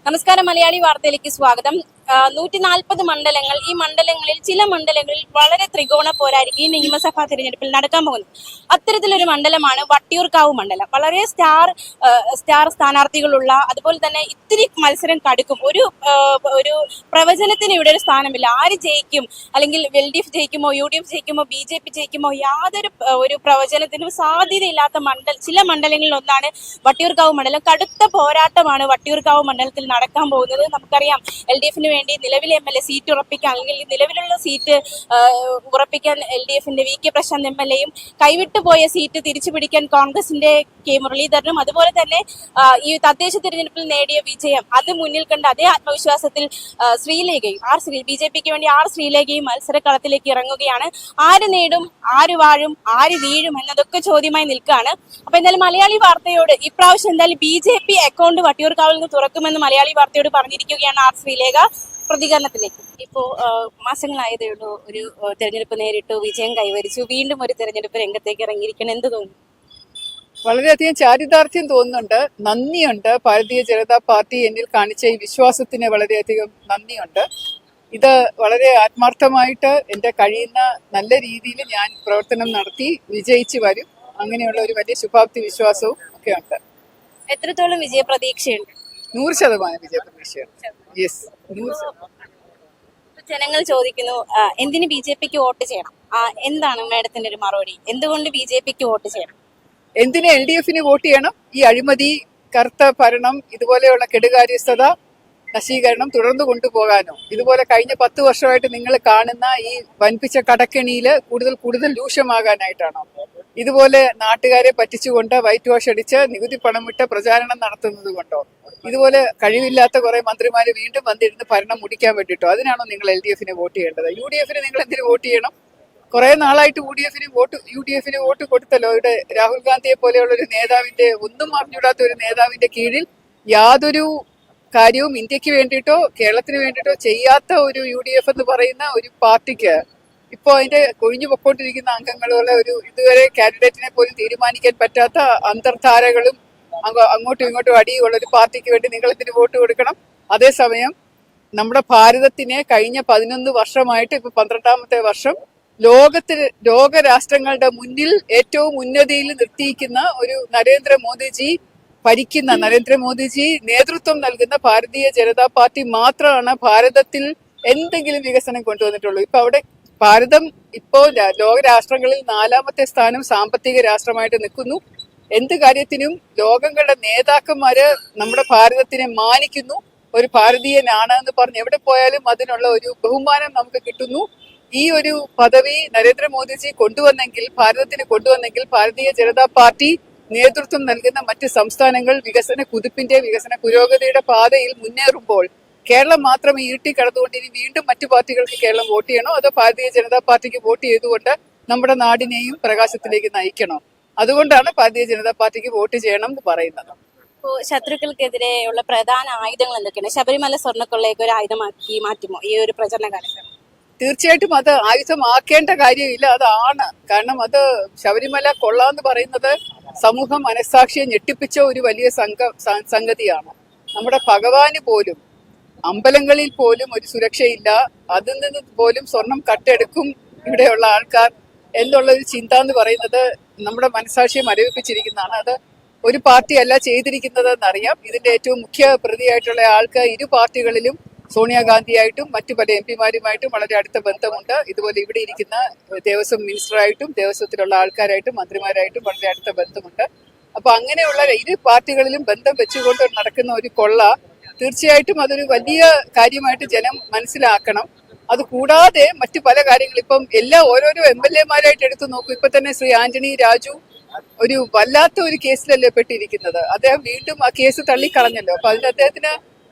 നമസ്കാരം, മലയാളി വാർത്തയിലേക്ക് സ്വാഗതം. 140 മണ്ഡലങ്ങൾ. ഈ മണ്ഡലങ്ങളിൽ ചില മണ്ഡലങ്ങളിൽ വളരെ ത്രികോണ പോരായിരിക്കും ഈ നിയമസഭാ തിരഞ്ഞെടുപ്പിൽ നടക്കാൻ പോകുന്നത്. അത്തരത്തിലൊരു മണ്ഡലമാണ് വട്ടിയൂർക്കാവ് മണ്ഡലം. വളരെ സ്റ്റാർ സ്ഥാനാർത്ഥികളുള്ള, അതുപോലെ തന്നെ ഇത്തിരി മത്സരം കടുക്കും. ഒരു പ്രവചനത്തിന് ഇവിടെ ഒരു സ്ഥാനമില്ല. ആര് ജയിക്കും, അല്ലെങ്കിൽ LDF ജയിക്കുമോ, UDF ജയിക്കുമോ, BJP ജയിക്കുമോ, യാതൊരു ഒരു പ്രവചനത്തിനും സാധ്യതയില്ലാത്ത ചില മണ്ഡലങ്ങളിൽ ഒന്നാണ് വട്ടിയൂർക്കാവ് മണ്ഡലം. കടുത്ത പോരാട്ടമാണ് വട്ടിയൂർക്കാവ് മണ്ഡലത്തിൽ നടക്കാൻ പോകുന്നത്. നമുക്കറിയാം, LDF വേണ്ടി നിലവിലെ MLA സീറ്റ് ഉറപ്പിക്കാൻ, അല്ലെങ്കിൽ നിലവിലുള്ള സീറ്റ് ഉറപ്പിക്കാൻ LDF-ന്റെ VK പ്രശാന്ത് MLA-യും, കൈവിട്ടുപോയ സീറ്റ് തിരിച്ചു പിടിക്കാൻ കോൺഗ്രസിന്റെ K മുരളീധരനും, അതുപോലെ തന്നെ ഈ തദ്ദേശ തിരഞ്ഞെടുപ്പിൽ നേടിയ വിജയം അത് മുന്നിൽ കണ്ട അതേ ആത്മവിശ്വാസത്തിൽ ശ്രീലേഖയും BJP-ക്ക് വേണ്ടി ശ്രീലേഖയും മത്സരക്കളത്തിലേക്ക് ഇറങ്ങുകയാണ്. ആര് നേടും, ആര് വാഴും, ആര് വീഴും എന്നതൊക്കെ ചോദ്യമായി നിൽക്കുകയാണ്. അപ്പൊ എന്തായാലും മലയാളി വാർത്തയോട് ഇപ്രാവശ്യം എന്തായാലും BJP അക്കൗണ്ട് വട്ടിയൂർക്കാവിൽ നിന്ന് തുറക്കുമെന്ന് മലയാളി വാർത്തയോട് പറഞ്ഞിരിക്കുകയാണ് ശ്രീലേഖ. പ്രതികരണത്തിലേക്ക്. ഇപ്പോ മാസങ്ങളായതേ ഉള്ളൂ, ഒരു തെരഞ്ഞെടുപ്പ് നേരിട്ടു, വിജയം കൈവരിച്ചു, വീണ്ടും ഒരു തെരഞ്ഞെടുപ്പ് രംഗത്തേക്ക് ഇറങ്ങിയിരിക്കണം. എന്ത് തോന്നുന്നു? വളരെയധികം ചാരിതാർത്ഥ്യം തോന്നുന്നുണ്ട്. നന്ദിയുണ്ട്. ഭാരതീയ ജനതാ പാർട്ടി എന്നിൽ കാണിച്ച ഈ വിശ്വാസത്തിന് വളരെയധികം നന്ദിയുണ്ട്. ഇത് വളരെ ആത്മാർത്ഥമായിട്ട് എൻ്റെ കഴിയുന്ന നല്ല രീതിയിൽ ഞാൻ പ്രവർത്തനം നടത്തി വിജയിച്ചു വരും. അങ്ങനെയുള്ള ഒരു വലിയ ശുഭാപ്തി വിശ്വാസവും ഒക്കെ ഉണ്ട്. എത്രത്തോളം വിജയപ്രതീക്ഷയുണ്ട്? 100% വിജയപ്രതീക്ഷയുണ്ട്. യെസ്, 100%. ജനങ്ങൾ ചോദിക്കുന്നു, എന്തിന് BJP-ക്ക് വോട്ട് ചെയ്യണം? എന്താണ് മാഡത്തിന്റെ ഒരു മറുപടി? എന്തുകൊണ്ട് BJP-ക്ക് വോട്ട് ചെയ്യണം? എന്തിന് LDF-ന് വോട്ട് ചെയ്യണം? ഈ അഴിമതി, കറുത്ത ഭരണം, ഇതുപോലെയുള്ള കെടുകാര്യസ്ഥത, നശീകരണം തുടർന്നു കൊണ്ടുപോകാനോ? ഇതുപോലെ കഴിഞ്ഞ 10 വർഷമായിട്ട് നിങ്ങൾ കാണുന്ന ഈ വൻപിച്ച കടക്കെണിയിൽ കൂടുതൽ രൂക്ഷമാകാനായിട്ടാണോ? ഇതുപോലെ നാട്ടുകാരെ പറ്റിച്ചുകൊണ്ട് വൈറ്റ് വാഷ് അടിച്ച് നികുതി പണം വിട്ട് പ്രചാരണം നടത്തുന്നത് കൊണ്ടോ? ഇതുപോലെ കഴിവില്ലാത്ത കുറെ മന്ത്രിമാര് വീണ്ടും വന്നിരുന്ന് ഭരണം മുടിക്കാൻ വേണ്ടിയിട്ടോ? അതിനാണോ നിങ്ങൾ LDF-ന് വോട്ട് ചെയ്യേണ്ടത്? UDF-ന് നിങ്ങൾ എന്തിനു വോട്ട് ചെയ്യണം? കുറെ നാളായിട്ട് UDF-ന് വോട്ട് കൊടുത്തല്ലോ. ഇവിടെ രാഹുൽ ഗാന്ധിയെ പോലെയുള്ള ഒരു നേതാവിന്റെ, ഒന്നും അറിഞ്ഞൂടാത്ത ഒരു നേതാവിന്റെ കീഴിൽ യാതൊരു കാര്യവും ഇന്ത്യക്ക് വേണ്ടിയിട്ടോ കേരളത്തിന് വേണ്ടിയിട്ടോ ചെയ്യാത്ത ഒരു UDF എന്ന് പറയുന്ന ഒരു പാർട്ടിക്ക് ഇപ്പോ അതിന്റെ കൊഴിഞ്ഞു പൊക്കോണ്ടിരിക്കുന്ന അംഗങ്ങളുള്ള ഒരു ഇതുവരെ കാൻഡിഡേറ്റിനെ പോലും തീരുമാനിക്കാൻ പറ്റാത്ത അന്തർധാരകളും അങ്ങോട്ടും ഇങ്ങോട്ടും അടിയുള്ള ഒരു പാർട്ടിക്ക് വേണ്ടി നിങ്ങൾ ഇതിന് വോട്ട് കൊടുക്കണം. അതേസമയം നമ്മുടെ ഭാരതത്തിനെ കഴിഞ്ഞ 11 വർഷമായിട്ട് ഇപ്പൊ 12ാമത്തെ വർഷം ലോകരാഷ്ട്രങ്ങളുടെ മുന്നിൽ ഏറ്റവും ഉന്നതിയിൽ നിർത്തിയിരിക്കുന്ന ഒരു നരേന്ദ്രമോദിജി നേതൃത്വം നൽകുന്ന ഭാരതീയ ജനതാ പാർട്ടി മാത്രമാണ് ഭാരതത്തിൽ എന്തെങ്കിലും വികസനം കൊണ്ടുവന്നിട്ടുള്ളൂ. ഇപ്പൊ അവിടെ ഭാരതം ഇപ്പോ ലോകരാഷ്ട്രങ്ങളിൽ 4ാമത്തെ സ്ഥാനം സാമ്പത്തിക രാഷ്ട്രമായിട്ട് നിൽക്കുന്നു. എന്ത് കാര്യത്തിനും ലോകങ്ങളുടെ നേതാക്കന്മാര് നമ്മുടെ ഭാരതത്തിനെ മാനിക്കുന്നു. ഒരു ഭാരതീയനാണ് എന്ന് പറഞ്ഞ് എവിടെ പോയാലും അതിനുള്ള ഒരു ബഹുമാനം നമുക്ക് കിട്ടുന്നു. ഈ ഒരു പദവി നരേന്ദ്രമോദിജി ഭാരതത്തിന് കൊണ്ടുവന്നെങ്കിൽ ഭാരതീയ ജനതാ പാർട്ടി നേതൃത്വം നൽകുന്ന മറ്റ് സംസ്ഥാനങ്ങൾ വികസന പുരോഗതിയുടെ പാതയിൽ മുന്നേറുമ്പോൾ കേരളം മാത്രം ഇരുട്ടി കടന്നുകൊണ്ട് ഇനി വീണ്ടും മറ്റു പാർട്ടികൾക്ക് കേരളം വോട്ട് ചെയ്യണോ, അതോ ഭാരതീയ ജനതാ പാർട്ടിക്ക് വോട്ട് ചെയ്തുകൊണ്ട് നമ്മുടെ നാടിനെയും പ്രകാശത്തിലേക്ക് നയിക്കണോ? അതുകൊണ്ടാണ് ഭാരതീയ ജനതാ പാർട്ടിക്ക് വോട്ട് ചെയ്യണം എന്ന് പറയുന്നത്. ശത്രുക്കൾക്കെതിരെയുള്ള പ്രധാന ആയുധങ്ങൾ എന്തൊക്കെയാണ്? ശബരിമല സ്വർണ്ണക്കൊള്ളയൊക്കെ ഒരു ആയുധമാക്കി മാറ്റുമോ ഈ ഒരു പ്രചരണ കാലത്ത്? തീർച്ചയായിട്ടും അത് ആയുധമാക്കേണ്ട കാര്യമില്ല, അതാണ്. കാരണം അത് ശബരിമല കൊള്ള എന്ന് പറയുന്നത് സമൂഹ മനസ്സാക്ഷിയെ ഞെട്ടിപ്പിച്ച ഒരു വലിയ സംഗതിയാണ്. നമ്മുടെ ഭഗവാന് പോലും, അമ്പലങ്ങളിൽ പോലും ഒരു സുരക്ഷയില്ല. അതിൽ നിന്ന് പോലും സ്വർണം കട്ടെടുക്കും ഇവിടെയുള്ള ആൾക്കാർ എന്നുള്ള ഒരു ചിന്ത എന്ന് പറയുന്നത് നമ്മുടെ മനസ്സാക്ഷിയെ മരവിപ്പിച്ചിരിക്കുന്നതാണ്. അത് ഒരു പാർട്ടിയല്ല ചെയ്തിരിക്കുന്നത് എന്നറിയാം. ഇതിന്റെ ഏറ്റവും മുഖ്യ പ്രതിയായിട്ടുള്ള ആൾക്ക് ഇരു പാർട്ടികളിലും സോണിയാഗാന്ധിയായിട്ടും മറ്റു പല MP-മാരുമായിട്ടും വളരെ അടുത്ത ബന്ധമുണ്ട്. ഇതുപോലെ ഇവിടെ ഇരിക്കുന്ന ദേവസ്വം മിനിസ്റ്ററായിട്ടും ദേവസ്വത്തിലുള്ള ആൾക്കാരായിട്ടും മന്ത്രിമാരായിട്ടും വളരെ അടുത്ത ബന്ധമുണ്ട്. അപ്പൊ അങ്ങനെയുള്ള ഇരു പാർട്ടികളിലും ബന്ധം വെച്ചുകൊണ്ട് നടക്കുന്ന ഒരു കൊള്ള തീർച്ചയായിട്ടും അതൊരു വലിയ കാര്യമായിട്ട് ജനം മനസ്സിലാക്കണം. അത് കൂടാതെ മറ്റു പല കാര്യങ്ങൾ ഇപ്പം ഓരോരോ MLA-മാരായിട്ട് എടുത്തു നോക്കൂ. ഇപ്പൊ തന്നെ ശ്രീ ആന്റണി രാജു ഒരു വല്ലാത്ത ഒരു കേസിലല്ലേ പെട്ടിരിക്കുന്നത്. അദ്ദേഹം വീണ്ടും ആ കേസ് തള്ളിക്കളഞ്ഞല്ലോ. അപ്പൊ അതിന് അദ്ദേഹത്തിന്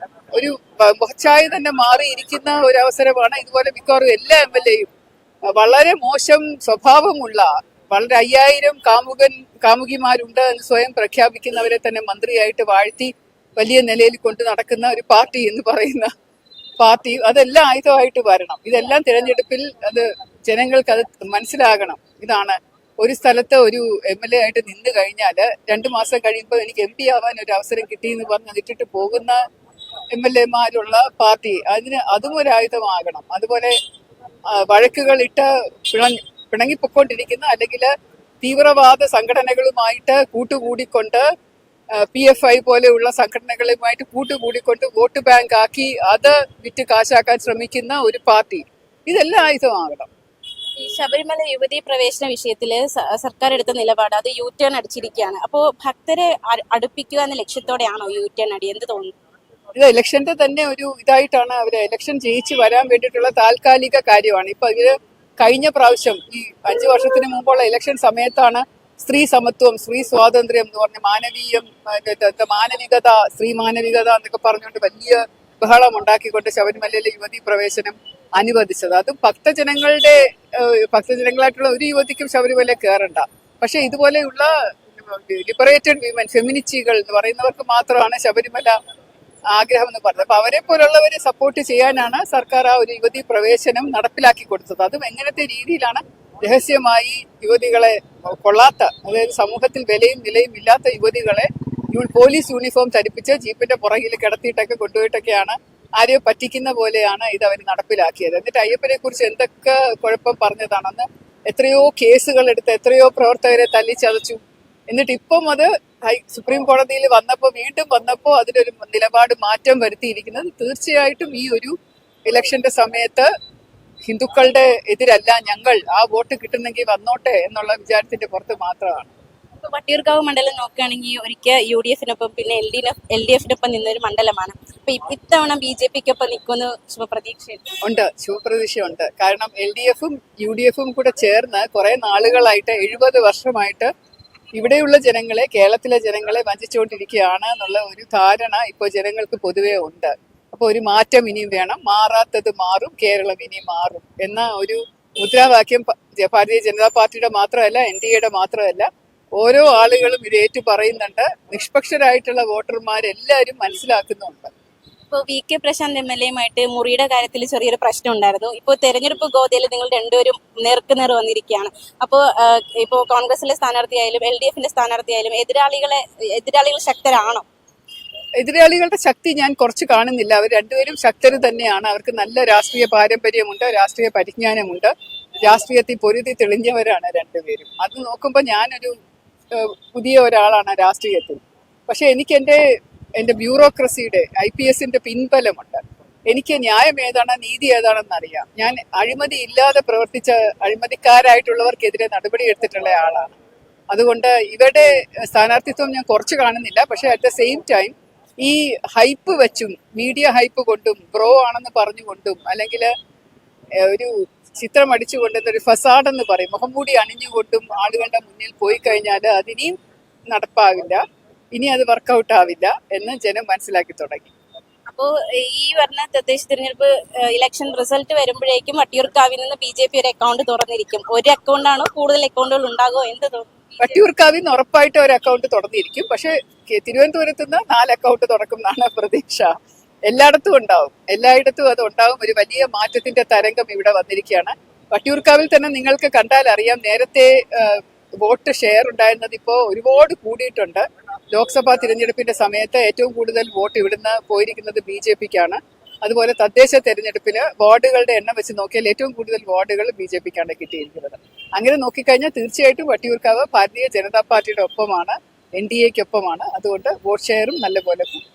ഒരു മുഖച്ഛായ തന്നെ മാറിയിരിക്കുന്ന ഒരു അവസരമാണ്. ഇതുപോലെ മിക്കവാറും എല്ലാ MLA-യും വളരെ മോശം സ്വഭാവമുള്ള, വളരെ 5000 കാമുകിമാരുണ്ട് എന്ന് സ്വയം പ്രഖ്യാപിക്കുന്നവരെ തന്നെ മന്ത്രിയായിട്ട് വാഴ്ത്തി വലിയ നിലയിൽ കൊണ്ട് നടക്കുന്ന ഒരു പാർട്ടി എന്ന് പറയുന്ന പാർട്ടി, അതെല്ലാം ആയുധമായിട്ട് വരണം. ഇതെല്ലാം തിരഞ്ഞെടുപ്പിൽ അത് ജനങ്ങൾക്ക് അത് മനസ്സിലാകണം. ഇതാണ് ഒരു സ്ഥലത്ത് ഒരു MLA ആയിട്ട് നിന്ന് കഴിഞ്ഞാൽ 2 മാസം കഴിയുമ്പോൾ എനിക്ക് MP ആവാൻ ഒരു അവസരം കിട്ടിയെന്ന് പറഞ്ഞ് അതിട്ടിട്ട് പോകുന്ന MLA-മാരുള്ള പാർട്ടി അതും ഒരു ആയുധമാകണം. അതുപോലെ വഴക്കുകൾ ഇട്ട് പിണങ്ങിപ്പൊക്കൊണ്ടിരിക്കുന്ന അല്ലെങ്കിൽ തീവ്രവാദ സംഘടനകളുമായിട്ട് കൂട്ടുകൂടിക്കൊണ്ട് PFI പോലെയുള്ള സംഘടനകളുമായിട്ട് കൂട്ടുകൂടിക്കൊണ്ട് വോട്ട് ബാങ്ക് ആക്കി അത് വിറ്റ് കാശാക്കാൻ ശ്രമിക്കുന്ന ഒരു പാർട്ടി, ഇതെല്ലാം ആയുധമാകണം. ഈ ശബരിമല യുവതീ പ്രവേശന വിഷയത്തില് സർക്കാർ എടുത്ത നിലപാട് അത് യു ടേൺ അടിച്ചിരിക്കുകയാണ്. അപ്പോ ഭക്തരെ അടുപ്പിക്കുക എന്ന ലക്ഷ്യത്തോടെയാണോ യു ടേൺ അടി? എന്ത് തോന്നുന്നു? ഇത് ഇലക്ഷന്റെ തന്നെ ഒരു ഇതായിട്ടാണ് അവര് ഇലക്ഷൻ ജയിച്ച് വരാൻ വേണ്ടിയിട്ടുള്ള താൽക്കാലിക കാര്യമാണ്. ഇപ്പൊ ഇവര് കഴിഞ്ഞ പ്രാവശ്യം ഈ 5 വർഷത്തിന് മുമ്പുള്ള ഇലക്ഷൻ സമയത്താണ് സ്ത്രീ സമത്വം, സ്ത്രീ സ്വാതന്ത്ര്യം എന്ന് പറഞ്ഞ മാനവികത, സ്ത്രീ മാനവികത എന്നൊക്കെ പറഞ്ഞുകൊണ്ട് വലിയ ബഹളം ഉണ്ടാക്കിക്കൊണ്ട് ശബരിമലയിലെ യുവതീ പ്രവേശനം അനുവദിച്ചത്. അതും ഭക്തജനങ്ങളായിട്ടുള്ള ഒരു യുവതിക്കും ശബരിമല കയറണ്ട. പക്ഷെ ഇതുപോലെയുള്ള ലിബറേറ്റഡ് വിമൻ, ഫെമിനിസ്റ്റുകൾ എന്ന് പറയുന്നവർക്ക് മാത്രമാണ് ശബരിമല ആഗ്രഹം എന്ന് പറഞ്ഞത്. അപ്പൊ അവരെ പോലുള്ളവരെ സപ്പോർട്ട് ചെയ്യാനാണ് സർക്കാർ ആ ഒരു യുവതീ പ്രവേശനം നടപ്പിലാക്കി കൊടുത്തത്. അതും എങ്ങനത്തെ രീതിയിലാണ്? രഹസ്യമായി യുവതികളെ കൊള്ളാത്ത, അതായത് സമൂഹത്തിൽ വിലയും നിലയും ഇല്ലാത്ത യുവതികളെ പോലീസ് യൂണിഫോം ധരിപ്പിച്ച് ജീപ്പിന്റെ പുറകിൽ കിടത്തിയിട്ടൊക്കെ കൊണ്ടുപോയിട്ടൊക്കെയാണ് ആരെയോ പറ്റിക്കുന്ന പോലെയാണ് ഇത് അവർ നടപ്പിലാക്കിയത്. എന്നിട്ട് അയ്യപ്പനെ കുറിച്ച് എന്തൊക്കെ കുഴപ്പം പറഞ്ഞതാണെന്ന് എത്രയോ കേസുകൾ എടുത്ത് എത്രയോ പ്രവർത്തകരെ തല്ലിച്ചതച്ചു. എന്നിട്ട് ഇപ്പം അത് സുപ്രീം കോടതിയിൽ വീണ്ടും വന്നപ്പോൾ അതിലൊരു നിലപാട് മാറ്റം വരുത്തിയിരിക്കുന്നത് തീർച്ചയായിട്ടും ഈ ഒരു ഇലക്ഷന്റെ സമയത്ത് ഹിന്ദുക്കളുടെ എതിരല്ല ഞങ്ങൾ, ആ വോട്ട് കിട്ടുന്നെങ്കിൽ വന്നോട്ടെ എന്നുള്ള വിചാരത്തിന്റെ പുറത്ത് മാത്രമാണ്. വട്ടിയൂർക്കാവ് മണ്ഡലം നോക്കുകയാണെങ്കിൽ ഒരിക്കൽ UDF-നൊപ്പം പിന്നെ LDF-നൊപ്പം നിന്നൊരു മണ്ഡലമാണ്. അപ്പൊ ഇത്തവണ BJP-ക്കൊപ്പം നിൽക്കുന്ന ശുഭപ്രതീക്ഷയുണ്ട്. ശുഭപ്രതീക്ഷയുണ്ട്. കാരണം LDF-ഉം UDF-ഉം കൂടെ ചേർന്ന് കുറെ നാളുകളായിട്ട് 70 വർഷമായിട്ട് ഇവിടെയുള്ള ജനങ്ങളെ, കേരളത്തിലെ ജനങ്ങളെ വഞ്ചിച്ചുകൊണ്ടിരിക്കുകയാണ് എന്നുള്ള ഒരു ധാരണ ഇപ്പോൾ ജനങ്ങൾക്ക് പൊതുവെ ഉണ്ട്. അപ്പൊ ഒരു മാറ്റം ഇനിയും വേണം. മാറാത്തത് മാറും, കേരളം ഇനി മാറും എന്ന ഒരു മുദ്രാവാക്യം ഭാരതീയ ജനതാ പാർട്ടിയുടെ മാത്രമല്ല, NDA-യുടെ മാത്രമല്ല, ഓരോ ആളുകളും ഇത് ഏറ്റു പറയുന്നുണ്ട്. നിഷ്പക്ഷരായിട്ടുള്ള വോട്ടർമാരെല്ലാവരും മനസ്സിലാക്കുന്നുണ്ട്. ഇപ്പോൾ VK പ്രശാന്ത് MLA-യുമായിട്ട് മുറിയുടെ കാര്യത്തിൽ ചെറിയൊരു പ്രശ്നം ഉണ്ടായിരുന്നു. ഇപ്പോൾ തെരഞ്ഞെടുപ്പ് ഗോതയിൽ നിങ്ങൾ രണ്ടുപേരും നേർക്കുനേർ വന്നിരിക്കുകയാണ്. അപ്പോൾ ഇപ്പോൾ കോൺഗ്രസിലെ സ്ഥാനാർത്ഥിയായാലും LDF-ന്റെ സ്ഥാനാർത്ഥിയായാലും എതിരാളികൾ ശക്തരാണോ? എതിരാളികളുടെ ശക്തി ഞാൻ കുറച്ച് കാണുന്നില്ല. അവർ രണ്ടുപേരും ശക്തർ തന്നെയാണ്. അവർക്ക് നല്ല രാഷ്ട്രീയ പാരമ്പര്യമുണ്ട്, രാഷ്ട്രീയ പരിജ്ഞാനമുണ്ട്, രാഷ്ട്രീയത്തിൽ പൊരുതി തെളിഞ്ഞവരാണ് രണ്ടുപേരും. അത് നോക്കുമ്പോൾ ഞാനൊരു പുതിയ ഒരാളാണ് രാഷ്ട്രീയത്തിൽ. പക്ഷെ എനിക്ക് എൻ്റെ ബ്യൂറോക്രസിയുടെ IPS-ന്റെ പിൻബലമുണ്ട്. എനിക്ക് ന്യായം ഏതാണ്, നീതി ഏതാണെന്ന് അറിയാം. ഞാൻ അഴിമതി ഇല്ലാതെ പ്രവർത്തിച്ച അഴിമതിക്കാരായിട്ടുള്ളവർക്കെതിരെ നടപടി എടുത്തിട്ടുള്ള ആളാണ്. അതുകൊണ്ട് ഇവരുടെ സ്ഥാനാർത്ഥിത്വം ഞാൻ കുറച്ച് കാണുന്നില്ല. പക്ഷെ അറ്റ് ദ സെയിം ടൈം ഈ ഹൈപ്പ് വെച്ചും മീഡിയ ഹൈപ്പ് കൊണ്ടും ബ്രോ ആണെന്ന് പറഞ്ഞുകൊണ്ടും അല്ലെങ്കിൽ ഒരു ചിത്രം അടിച്ചുകൊണ്ടും ഒരു ഫസാഡ് എന്ന് പറയും, മുഖംമൂടി അണിഞ്ഞുകൊണ്ടും ആളുകളുടെ മുന്നിൽ പോയി കഴിഞ്ഞാൽ അതിനിയും നടപ്പാവില്ല, ഇനി അത് വർക്കൗട്ട് ആവില്ല എന്ന് ജനം മനസ്സിലാക്കി തുടങ്ങി. അപ്പോൾ ഈ പറഞ്ഞ തദ്ദേശ തിരഞ്ഞെടുപ്പ് ഇലക്ഷൻ റിസൾട്ട് വരുമ്പോഴേക്കും വട്ടിയൂർക്കാവിൽ നിന്ന് BJP ഒരു അക്കൗണ്ട് തുറന്നിരിക്കും. ഒരു അക്കൗണ്ടാണോ കൂടുതൽ അക്കൗണ്ടുകൾ ഉണ്ടാകുമോ? എന്ത് തോന്നുന്നു? വട്ടിയൂർക്കാവിൽ നിന്ന് ഉറപ്പായിട്ട് ഒരു അക്കൗണ്ട് തുറന്നിരിക്കും. പക്ഷെ തിരുവനന്തപുരത്ത് നിന്ന് 4 അക്കൗണ്ട് തുറക്കും എന്നാണ് പ്രതീക്ഷ. എല്ലായിടത്തും ഉണ്ടാവും, എല്ലായിടത്തും അത് ഉണ്ടാവും. ഒരു വലിയ മാറ്റത്തിന്റെ തരംഗം ഇവിടെ വന്നിരിക്കുകയാണ്. വട്ടിയൂർക്കാവിൽ തന്നെ നിങ്ങൾക്ക് കണ്ടാൽ അറിയാം, നേരത്തെ വോട്ട് ഷെയർ ഉണ്ടായിരുന്നത് ഇപ്പോൾ ഒരുപാട് കൂടിയിട്ടുണ്ട്. ലോക്സഭാ തിരഞ്ഞെടുപ്പിന്റെ സമയത്ത് ഏറ്റവും കൂടുതൽ വോട്ട് ഇവിടുന്ന് പോയിരിക്കുന്നത് BJP-ക്കാണ്. അതുപോലെ തദ്ദേശ തെരഞ്ഞെടുപ്പിൽ വാർഡുകളുടെ എണ്ണം വെച്ച് നോക്കിയാൽ ഏറ്റവും കൂടുതൽ വാർഡുകൾ BJP-ക്കാണ് കിട്ടിയിരിക്കുന്നത്. അങ്ങനെ നോക്കിക്കഴിഞ്ഞാൽ തീർച്ചയായിട്ടും വട്ടിയൂർക്കാവ് ഭാരതീയ ജനതാ പാർട്ടിയുടെ ഒപ്പമാണ്, NDA-ക്കൊപ്പമാണ്. അതുകൊണ്ട് വോട്ട് ഷെയറും നല്ലപോലെ കൂടും.